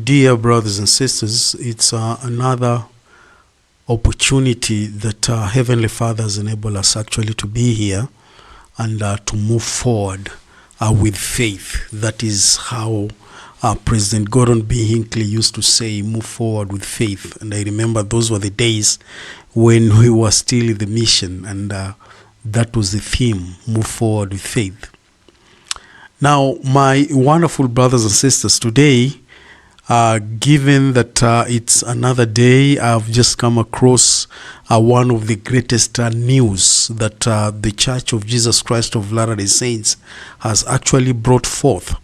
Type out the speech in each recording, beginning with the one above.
Dear brothers and sisters, it's another opportunity that Heavenly Father has enabled us actually to be here and to move forward with faith. That is how President Gordon B. Hinckley used to say, move forward with faith. And I remember those were the days when we were still in the mission, and that was the theme, move forward with faith. Now, my wonderful brothers and sisters, today, given that it's another day, I've just come across one of the greatest news that the Church of Jesus Christ of Latter-day Saints has actually brought forth.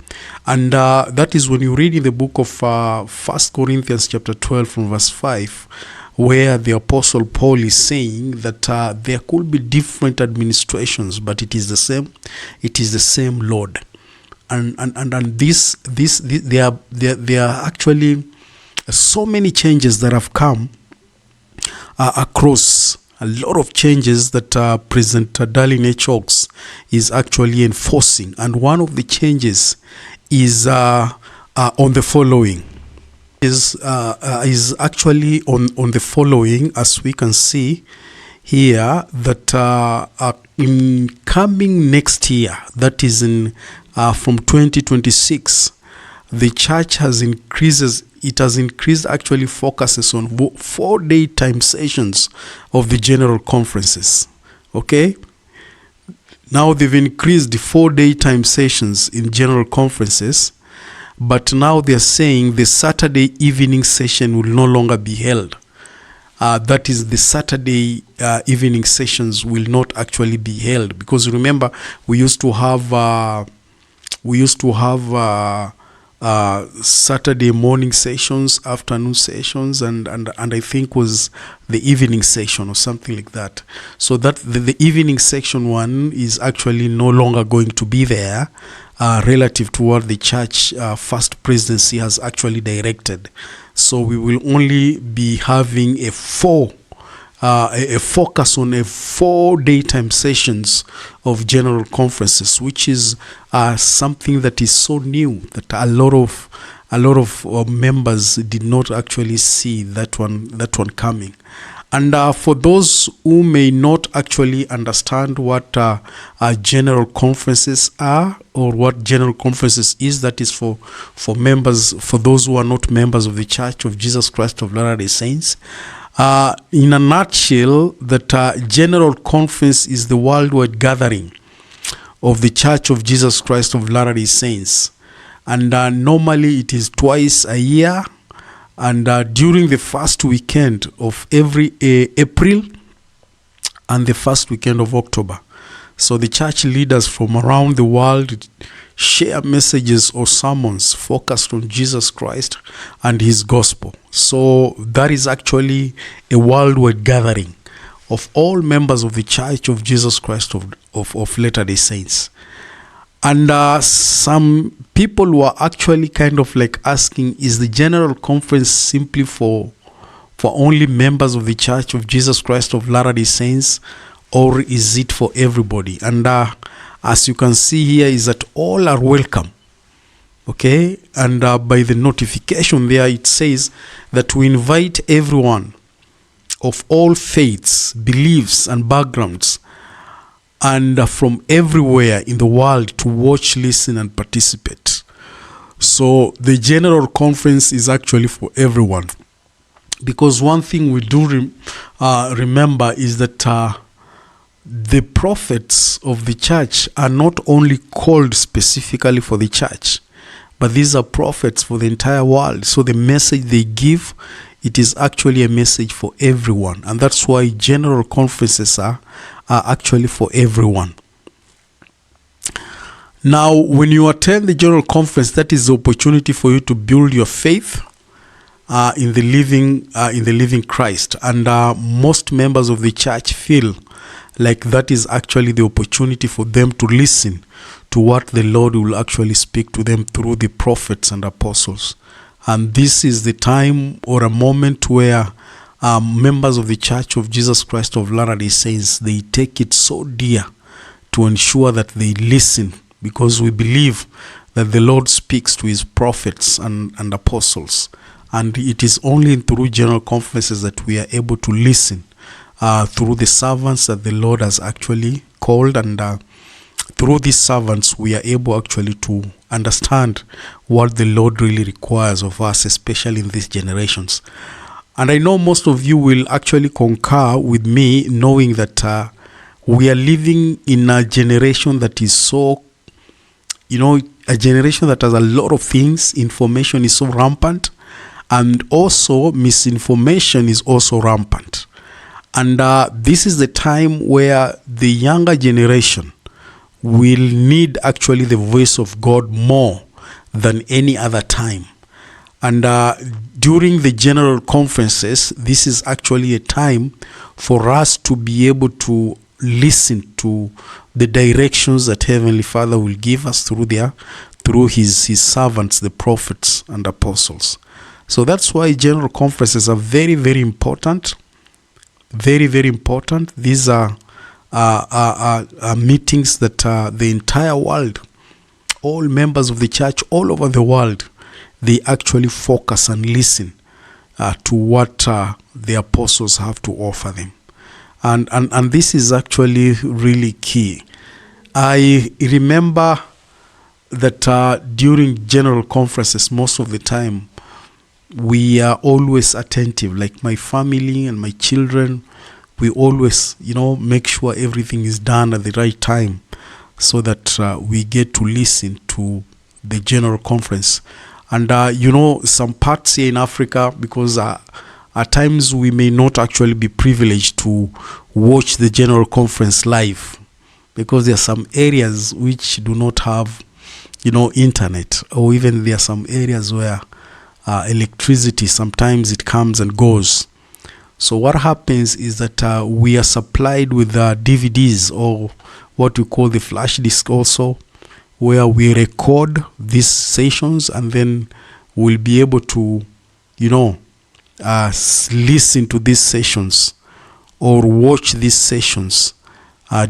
And that is when you read in the book of First Corinthians chapter 12 from verse 5, where the Apostle Paul is saying that there could be different administrations, but it is the same Lord. And this there are actually so many changes that have come across, a lot of changes that President Darlene H. Oaks is actually enforcing, and one of the changes is on the following. Is actually on the following, as we can see here, that in coming next year, that is in from 2026, the church has increased actually focuses on 4-day time sessions of the general conferences. Okay, now they've increased the 4-day time sessions in general conferences, but now they're saying the Saturday evening session will no longer be held. That is, the Saturday evening sessions will not actually be held, because remember we used to have Saturday morning sessions, afternoon sessions, and I think was the evening session or something like that. So that the evening section one is actually no longer going to be there, relative to what the church First Presidency has actually directed. So we will only be having a focus on a 4 daytime sessions of general conferences, which is something that is so new that a lot of members did not actually see that one coming. And for those who may not actually understand what general conferences are, or what general conferences is, that is for members, for those who are not members of the Church of Jesus Christ of Latter-day Saints. In a nutshell, that general conference is the worldwide gathering of the Church of Jesus Christ of Latter-day Saints, and normally it is twice a year, and during the first weekend of every April and the first weekend of October. So the church leaders from around the world share messages or sermons focused on Jesus Christ and his gospel. So that is actually a worldwide gathering of all members of the Church of Jesus Christ of Latter-day Saints. And some people were actually kind of like asking, is the general conference simply for only members of the Church of Jesus Christ of Latter-day Saints, or is it for everybody? And as you can see here, is that all are welcome. Okay, and by the notification there, it says that we invite everyone of all faiths, beliefs, and backgrounds, and from everywhere in the world to watch, listen, and participate. So the general conference is actually for everyone, because one thing we do remember is that the prophets of the church are not only called specifically for the church, but these are prophets for the entire world. So the message they give, it is actually a message for everyone, and that's why general conferences are actually for everyone. Now, when you attend the general conference, that is the opportunity for you to build your faith in the living Christ, and most members of the church feel like that is actually the opportunity for them to listen to what the Lord will actually speak to them through the prophets and apostles. And this is the time or a moment where members of the Church of Jesus Christ of Latter-day Saints, they take it so dear to ensure that they listen, because we believe that the Lord speaks to his prophets and apostles. And it is only through general conferences that we are able to listen through the servants that the Lord has actually called. And through these servants, we are able actually to understand what the Lord really requires of us, especially in these generations. And I know most of you will actually concur with me, knowing that we are living in a generation that is so, a generation that has a lot of things. Information is so rampant, and also misinformation is also rampant. And this is the time where the younger generation will need actually the voice of God more than any other time. And during the general conferences, this is actually a time for us to be able to listen to the directions that Heavenly Father will give us through his servants, the prophets and apostles. So that's why general conferences are very, very important. Very, very important. These are meetings that the entire world, all members of the church all over the world, they actually focus and listen to what the apostles have to offer them. And this is actually really key. I remember that during general conferences, most of the time, we are always attentive. Like my family and my children, we always, make sure everything is done at the right time, so that we get to listen to the general conference. And some parts here in Africa, because at times we may not actually be privileged to watch the general conference live, because there are some areas which do not have, internet, or even there are some areas where electricity, sometimes it comes and goes. So what happens is that we are supplied with DVDs, or what we call the flash disk also, where we record these sessions, and then we'll be able to, listen to these sessions or watch these sessions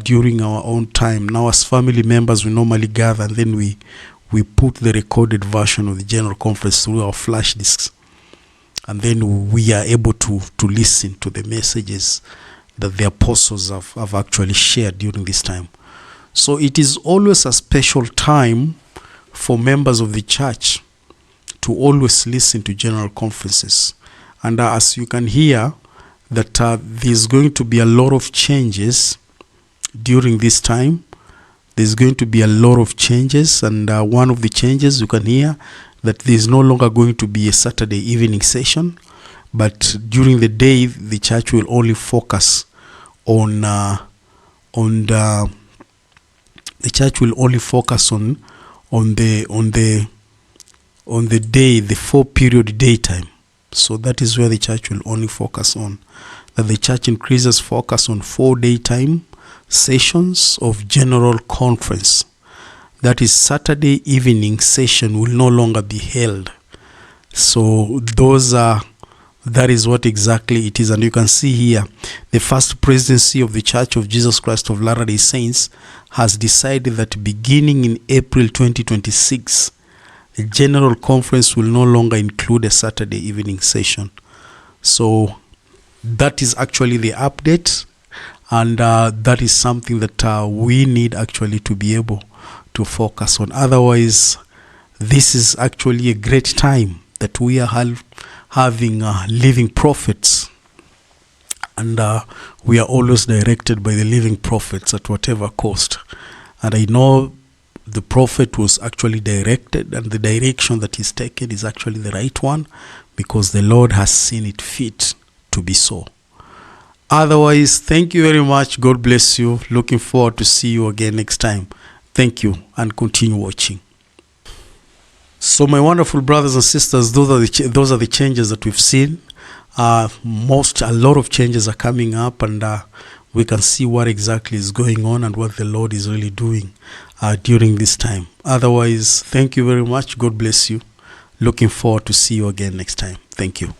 during our own time. Now, as family members, we normally gather, and then we put the recorded version of the general conference through our flash disks, and then we are able to listen to the messages that the apostles have actually shared during this time. So it is always a special time for members of the church to always listen to general conferences. And as you can hear, that there's going to be a lot of changes during this time. There's going to be a lot of changes, and one of the changes you can hear, that there's no longer going to be a Saturday evening session, but during the day the church will only focus on the church will only focus on the day, the 4-period daytime. So that is where the church will only focus on. That the church increases focus on 4 daytime sessions of general conference. That is, Saturday evening session will no longer be held. So that is what exactly it is. And you can see here, the First Presidency of the Church of Jesus Christ of Latter-day Saints has decided that beginning in April 2026, the general conference will no longer include a Saturday evening session. So that is actually the update, and that is something that we need actually to be able to focus on. Otherwise, this is actually a great time that we are having living prophets, and we are always directed by the living prophets at whatever cost. And I know the prophet was actually directed, and the direction that he's taken is actually the right one, because the Lord has seen it fit to be so. Otherwise, thank you very much. God bless you. Looking forward to see you again next time. Thank you, and continue watching. So my wonderful brothers and sisters, those are the changes that we've seen. A lot of changes are coming up, and we can see what exactly is going on and what the Lord is really doing during this time. Otherwise, thank you very much. God bless you. Looking forward to see you again next time. Thank you.